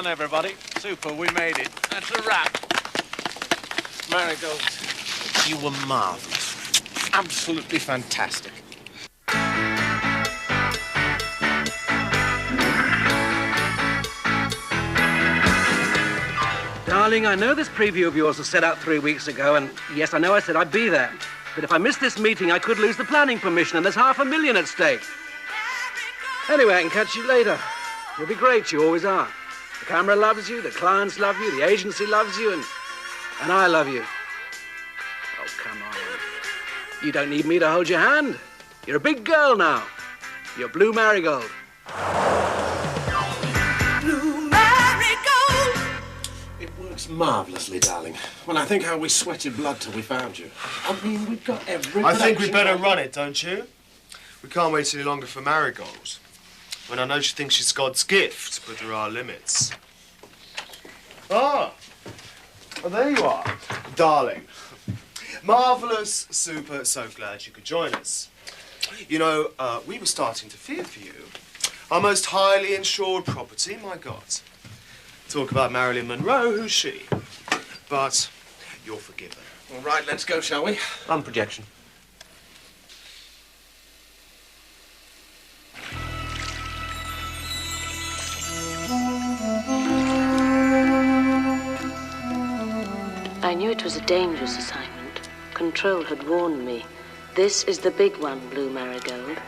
done, everybody. Super, we made it. That's a wrap. Marigold, you were marvellous. Absolutely fantastic. Darling, I know this preview of yours was set out 3 weeks ago, and yes, I know I said I'd be there. But if I miss this meeting, I could lose the planning permission, and there's $500,000 at stake. Anyway, I can catch you later. You'll be great, you always are. The camera loves you, the clients love you, the agency loves you, and I love you. Oh, come on. You don't need me to hold your hand. You're a big girl now. You're Blue Marigold. Marvellously, darling. When I think how we sweated blood till we found you. I mean, we've got every... I think we'd better run it, don't you? We can't wait any longer for Marigold. I mean, I know she thinks she's God's gift, but there are limits. Ah! Well, there you are, darling. Marvellous, super, so glad you could join us. You know, we were starting to fear for you. Our most highly insured property, my God. Talk about Marilyn Monroe, who's she? But you're forgiven. All right, let's go, shall we? On projection. I knew it was a dangerous assignment. Control had warned me. This is the big one, Blue Marigold.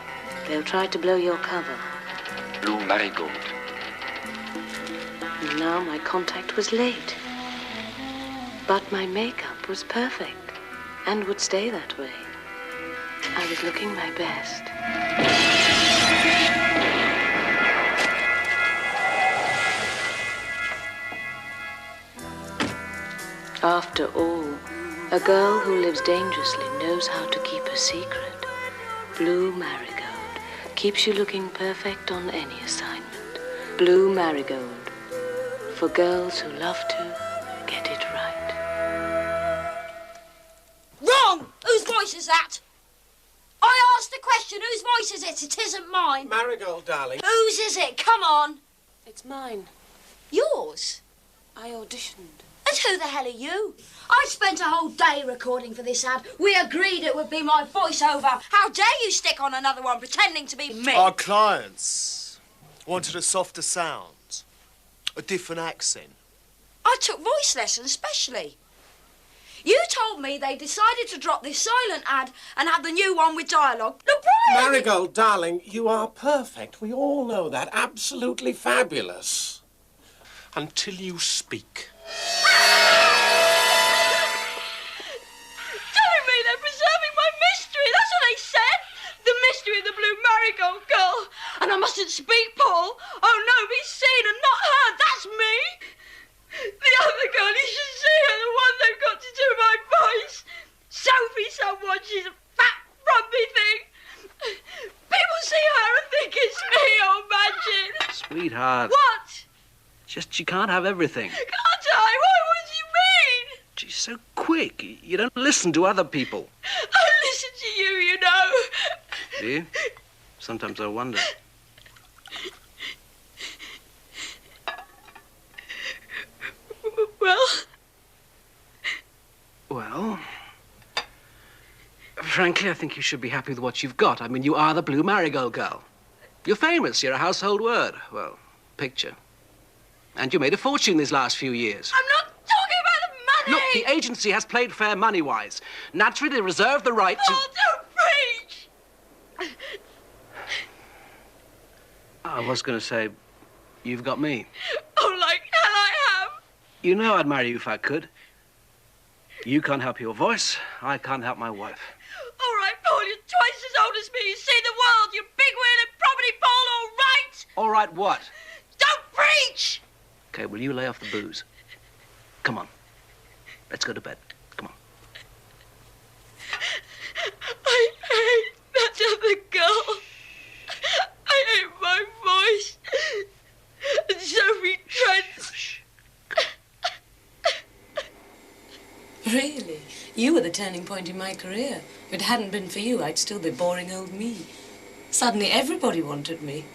They'll try to blow your cover. Blue Marigold. Now my contact was late. But my makeup was perfect and would stay that way. I was looking my best. After all, a girl who lives dangerously knows how to keep a secret. Blue Marigold keeps you looking perfect on any assignment. Blue Marigold. For girls who love to get it right. Wrong! Whose voice is that? I asked the question, whose voice is it? It isn't mine. Marigold, darling. Whose is it? Come on. It's mine. Yours? I auditioned. And who the hell are you? I spent a whole day recording for this ad. We agreed it would be my voiceover. How dare you stick on another one pretending to be me? Our clients wanted a softer sound. A different accent. I took voice lessons specially. You told me they decided to drop this silent ad and have the new one with dialogue. Look, Brian! Marigold, darling, you are perfect. We all know that. Absolutely fabulous. Until you speak. Telling me they're preserving my mystery. That's what they said. The mystery of the Blue Marigold girl. And I mustn't speak, Paul. Oh, no, be seen and not heard. That's me. The other girl, you should see her, the one they've got to do my voice. Sophie someone, she's a fat, frumpy thing. People see her and think it's me, oh, imagine. Sweetheart. What? Just she can't have everything. Can't I? What do you mean? She's so quick. You don't listen to other people. I listen to you, you know. Do you? Sometimes I wonder. Well, frankly, I think you should be happy with what you've got. I mean, you are the Blue Marigold girl. You're famous. You're a household word. Well, picture. And you made a fortune these last few years. I'm not talking about the money. Look, the agency has played fair money-wise. Naturally, they reserve the right to... Oh, don't preach! I was going to say, you've got me. Oh, like hell I have. You know I'd marry you if I could. You can't help your voice. I can't help my wife. All right, Paul, you're twice as old as me. You see the world. You're big-wheeling property, Paul, all right? All right, what? Don't preach! Okay, will you lay off the booze? Come on. Let's go to bed. Come on. I hate that other girl. I hate my voice. And Sophie Trent. Really? You were the turning point in my career. If it hadn't been for you, I'd still be boring old me. Suddenly everybody wanted me.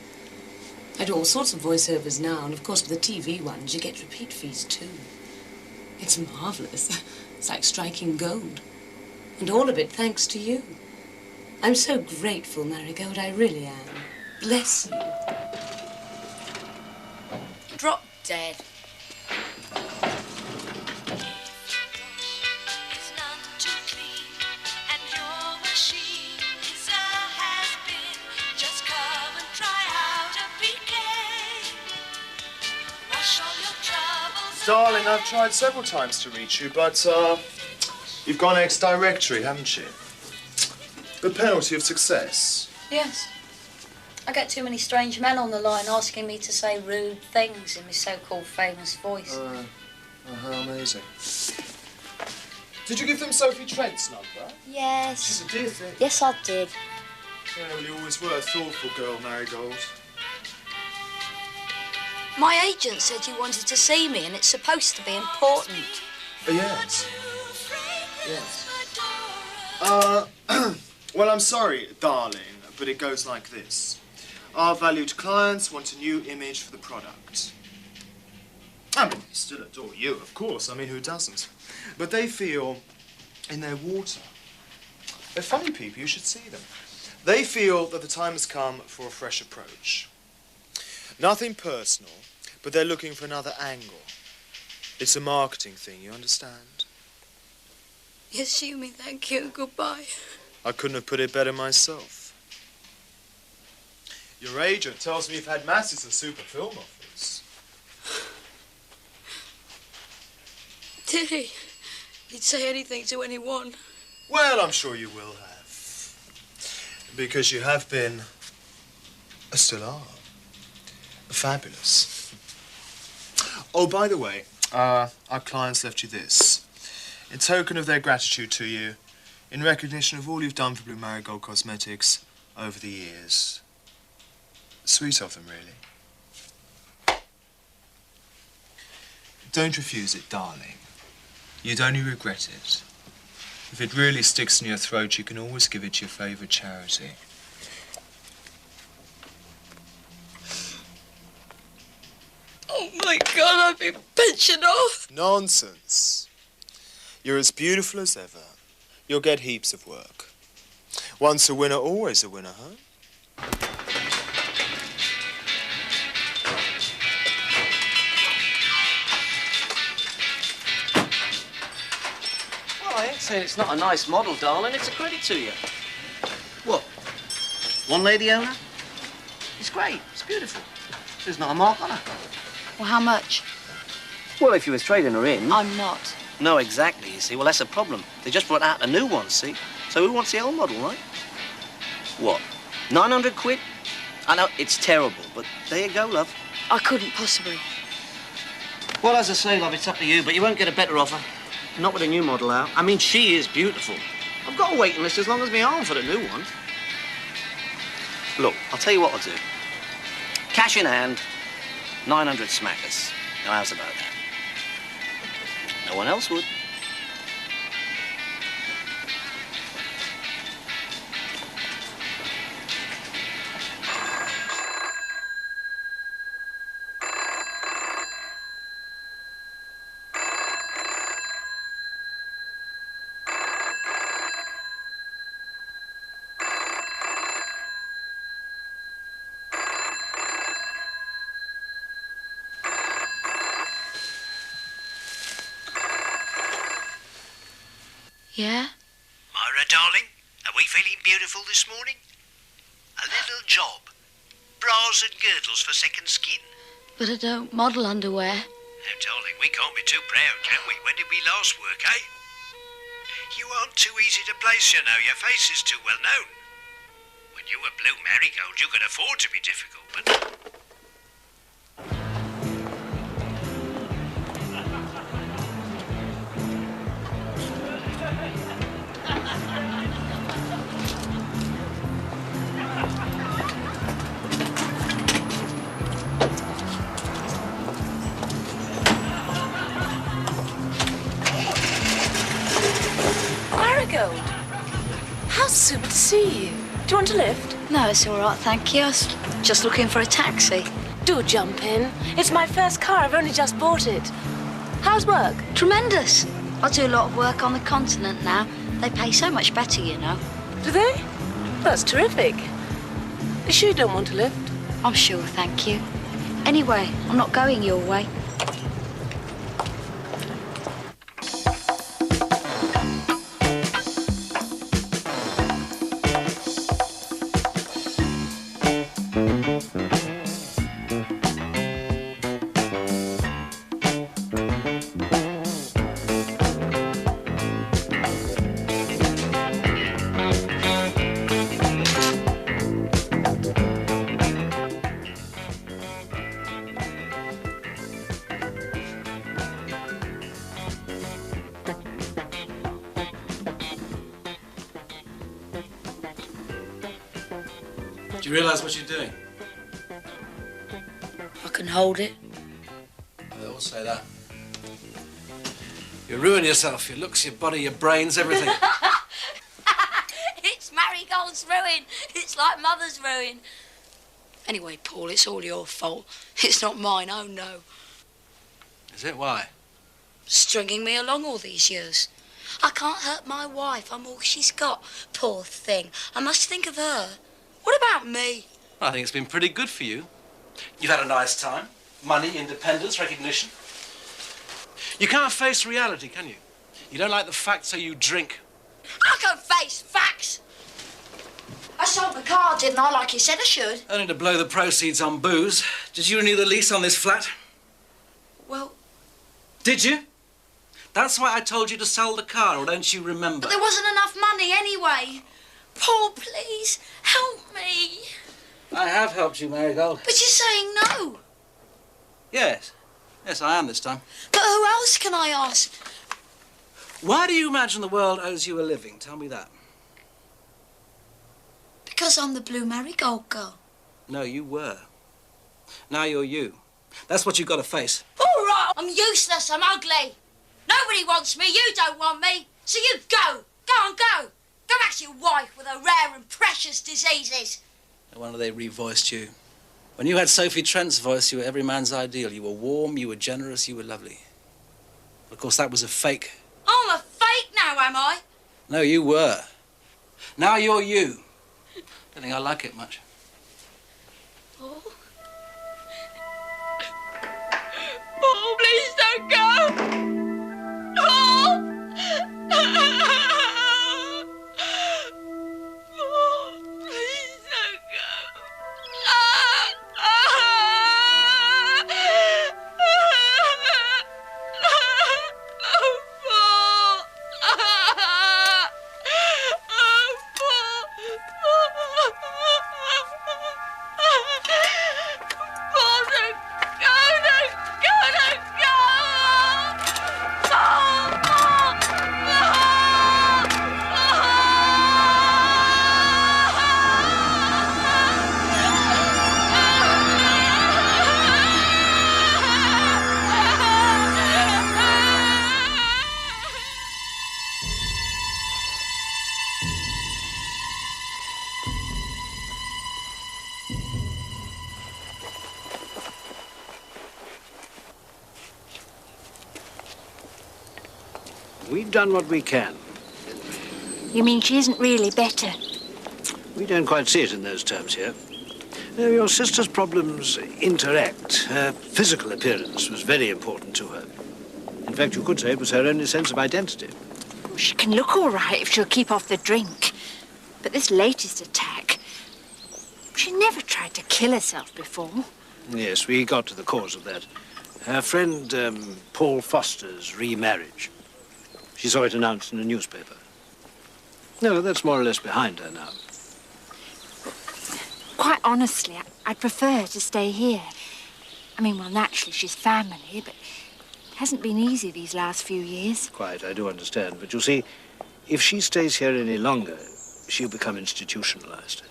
I do all sorts of voiceovers now, and of course with the TV ones, you get repeat fees too. It's marvellous. It's like striking gold. And all of it thanks to you. I'm so grateful, Marigold, I really am. Bless you. Drop dead. Darling, I've tried several times to reach you, but, you've gone ex-directory, haven't you? The penalty of success. Yes. I get too many strange men on the line asking me to say rude things in my so-called famous voice. How amazing. Did you give them Sophie Trent's number? Yes. She's a dear thing. Yes, I did. Yeah, well, you always were a thoughtful girl, Marigold. My agent said you wanted to see me, and it's supposed to be important. Yes. Yes. Well, I'm sorry, darling, but it goes like this. Our valued clients want a new image for the product. I mean, they still adore you, of course. I mean, who doesn't? But they feel in their water. They're funny people, you should see them. They feel that the time has come for a fresh approach. Nothing personal, but they're looking for another angle. It's a marketing thing, you understand? Yes, Yumi, thank you. Goodbye. I couldn't have put it better myself. Your agent tells me you've had masses of super film offers. Did he? He'd say anything to anyone. Well, I'm sure you will have. Because you have been, still are, fabulous. Oh, by the way, our clients left you this. In token of their gratitude to you, in recognition of all you've done for Blue Marigold Cosmetics over the years. Sweet of them, really. Don't refuse it, darling. You'd only regret it. If it really sticks in your throat, you can always give it to your favourite charity. Oh, my God, I've been pensioned off. Nonsense. You're as beautiful as ever. You'll get heaps of work. Once a winner, always a winner, huh? Well, I ain't saying it's not a nice model, darling. It's a credit to you. What? One lady owner? It's great. It's beautiful. There's not a mark on her. Well, how much? Well, if you were trading her in... I'm not. No, exactly, you see. Well, that's a problem. They just brought out a new one, see? So who wants the old model, right? What? 900 quid? I know, it's terrible, but there you go, love. I couldn't possibly. Well, as I say, love, it's up to you, but you won't get a better offer. Not with a new model out. I mean, she is beautiful. I've got a waiting list as long as my arm for the new one. Look, I'll tell you what I'll do. Cash in hand, 900 smackers. Now, how's about that? No one else would. Yeah? Myra, darling, are we feeling beautiful this morning? A little job. Bras and girdles for second skin. But I don't model underwear. Now, darling, we can't be too proud, can we? When did we last work, eh? You aren't too easy to place, you know. Your face is too well known. When you were Blue Marigold, you could afford to be difficult, but... Marigold, how super to see you. Do you want a lift? No, it's all right, thank you. I was just looking for a taxi. Do jump in. It's my first car. I've only just bought it. How's work? Tremendous. I do a lot of work on the continent now. They pay so much better, you know. Do they? That's terrific. You sure you don't want to lift? I'm sure, thank you. Anyway, I'm not going your way. Do you realise what you're doing? I can hold it. They all say that. You ruin yourself, your looks, your body, your brains, everything. It's Marigold's ruin. It's like Mother's ruin. Anyway, Paul, it's all your fault. It's not mine, oh no. Is it? Why? Stringing me along all these years. I can't hurt my wife. I'm all she's got. Poor thing. I must think of her. What about me? I think it's been pretty good for you. You've had a nice time. Money, independence, recognition. You can't face reality, can you? You don't like the facts, so you drink. I can face facts. I sold the car, didn't I, like you said I should? Only to blow the proceeds on booze. Did you renew the lease on this flat? Well... Did you? That's why I told you to sell the car, or don't you remember? But there wasn't enough money anyway. Paul, please, help me. I have helped you, Marigold. But you're saying no. Yes. Yes, I am this time. But who else can I ask? Why do you imagine the world owes you a living? Tell me that. Because I'm the Blue Marigold girl. No, you were. Now you're you. That's what you've got to face. All right, I'm useless, I'm ugly. Nobody wants me, you don't want me. So you go. Go on, go. Go back to your wife with her rare and precious diseases. No wonder they revoiced you. When you had Sophie Trent's voice, you were every man's ideal. You were warm, you were generous, you were lovely. But of course, that was a fake. I'm a fake now, am I? No, you were. Now you're you. Don't think I like it much. Oh. Oh, please don't go. Oh. We've done what we can. You mean she isn't really better? We don't quite see it in those terms here. Your sister's problems interact. Her physical appearance was very important to her. In fact, you could say it was her only sense of identity. She can look all right if she'll keep off the drink. But this latest attack... She never tried to kill herself before. Yes, we got to the cause of that. Her friend, Paul Foster's remarriage. She saw it announced in a newspaper. No, that's more or less behind her now. Quite honestly, I'd prefer to stay here. I mean, well, naturally, she's family, but it hasn't been easy these last few years. Quite, I do understand. But you see, if she stays here any longer, she'll become institutionalized.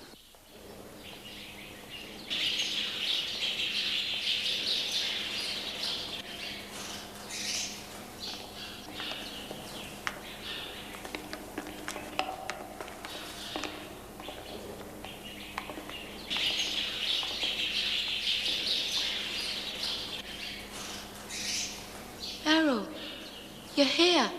You're here.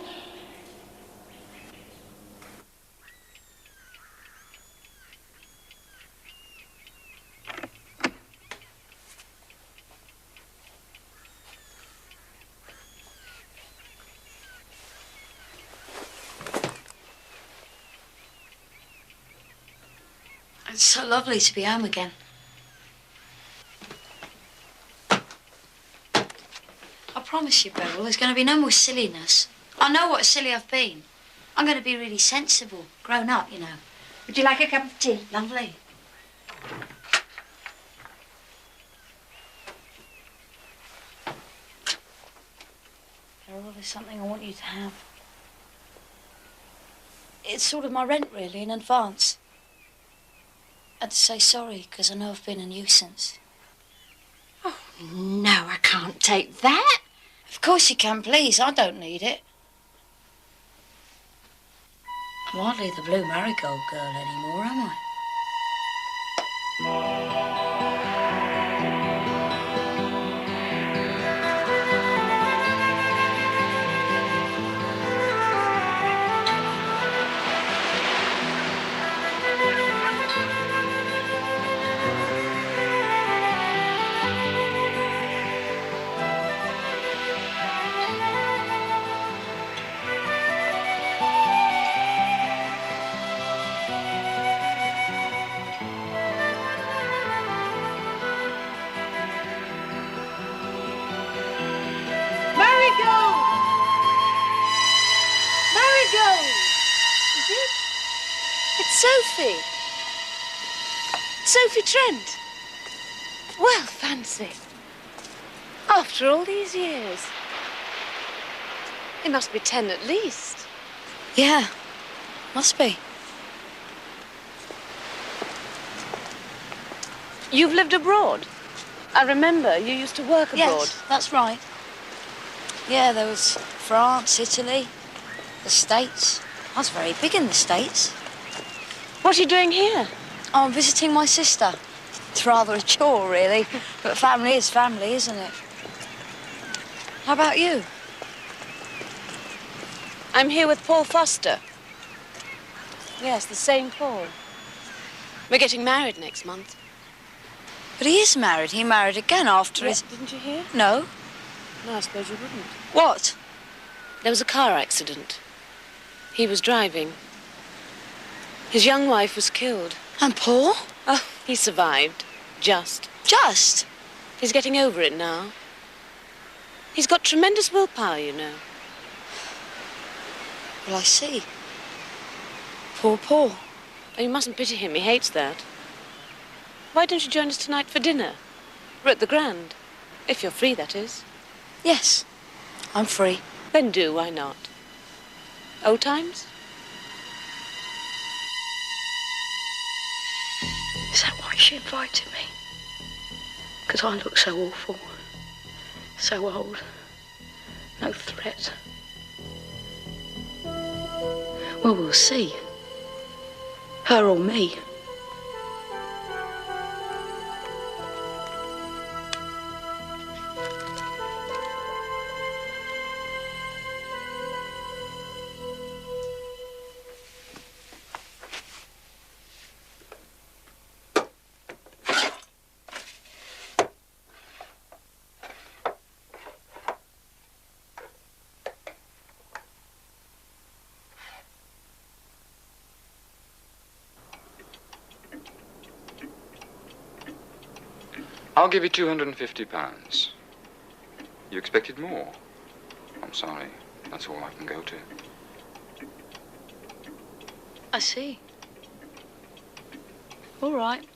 It's so lovely to be home again. I promise you, Beryl, there's going to be no more silliness. I know what silly I've been. I'm going to be really sensible, grown up, you know. Would you like a cup of tea? Lovely. Beryl, there's something I want you to have. It's sort of my rent, really, in advance. I had to say sorry, because I know I've been a nuisance. Oh, no, I can't take that. Of course you can, please. I don't need it. I'm hardly the blue marigold girl anymore, am I? Sophie. Sophie Trent. Well, fancy. After all these years. It must be 10 at least. Yeah, must be. You've lived abroad? I remember you used to work abroad. Yes, that's right. Yeah, there was France, Italy, the States. I was very big in the States. What are you doing here? Oh, I'm visiting my sister. It's rather a chore, really. But family is family, isn't it? How about you? I'm here with Paul Foster. Yes, the same Paul. We're getting married next month. But he is married. He married again after his... Didn't you hear? No. No, I suppose you wouldn't. What? There was a car accident. He was driving. His young wife was killed. And Paul? Oh, he survived. Just. Just? He's getting over it now. He's got tremendous willpower, you know. Well, I see. Poor Paul. Oh, you mustn't pity him. He hates that. Why don't you join us tonight for dinner? We're at the Grand. If you're free, that is. Yes, I'm free. Then do, why not? Old times? Is that why she invited me? Because I look so awful, so old, no threat. Well, we'll see. Her or me. I'll give you £250. You expected more? I'm sorry. That's all I can go to. I see. All right.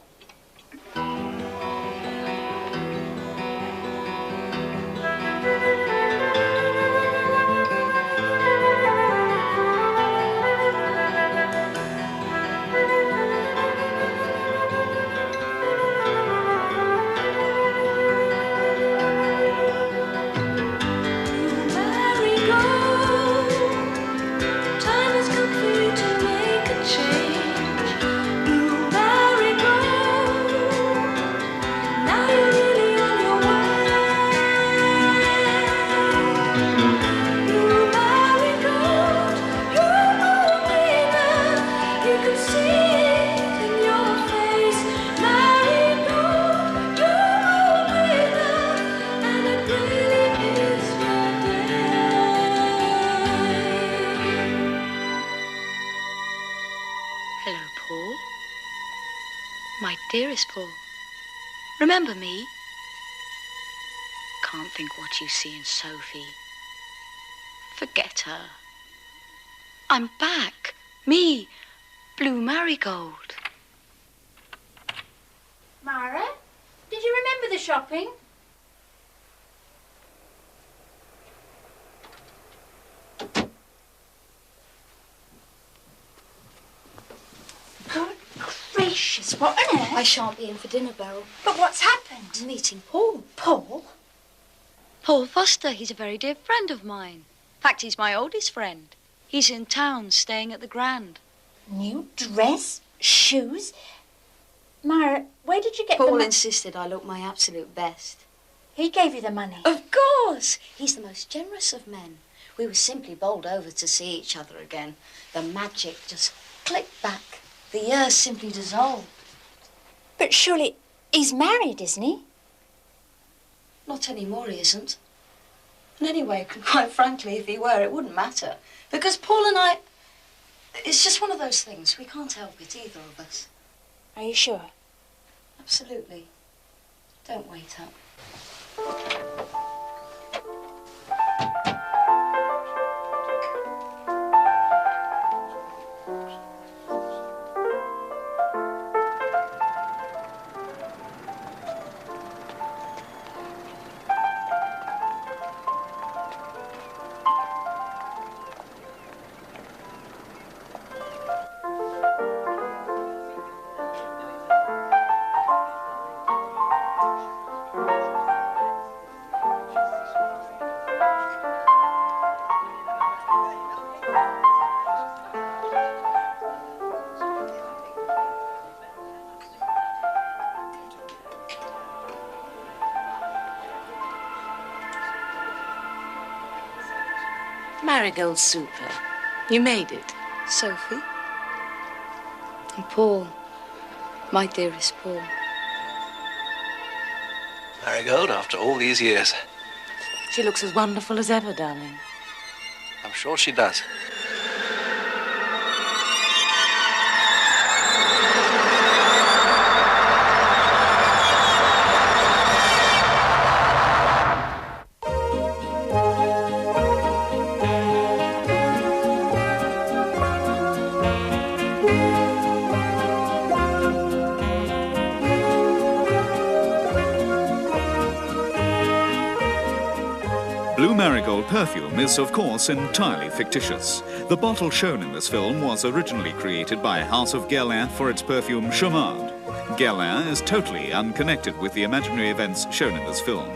Time has come for you to make a change. Blue marigold. Hello, Paul. My dearest Paul. Remember me? Can't think what you see in Sophie. Forget her. I'm back. Me, Blue Marigold. Mara, did you remember the shopping? Good gracious, what on earth? I shan't be in for dinner, Beryl. But what's happened? Meeting Paul. Paul? Paul Foster, he's a very dear friend of mine. In fact, he's my oldest friend. He's in town, staying at the Grand. New dress? Shoes? Mara, where did you get Paul the insisted I look my absolute best. He gave you the money? Of course! He's the most generous of men. We were simply bowled over to see each other again. The magic just clicked back. The years simply dissolved. But surely he's married, isn't he? Not anymore, he isn't. And anyway, quite frankly, if he were, it wouldn't matter. Because Paul and I... It's just one of those things. We can't help it, either of us. Are you sure? Absolutely. Don't wait up. Marigold super. You made it. Sophie. And Paul. My dearest Paul. Marigold, after all these years. She looks as wonderful as ever, darling. I'm sure she does. Blue Marigold perfume is, of course, entirely fictitious. The bottle shown in this film was originally created by House of Guerlain for its perfume Chamade. Guerlain is totally unconnected with the imaginary events shown in this film.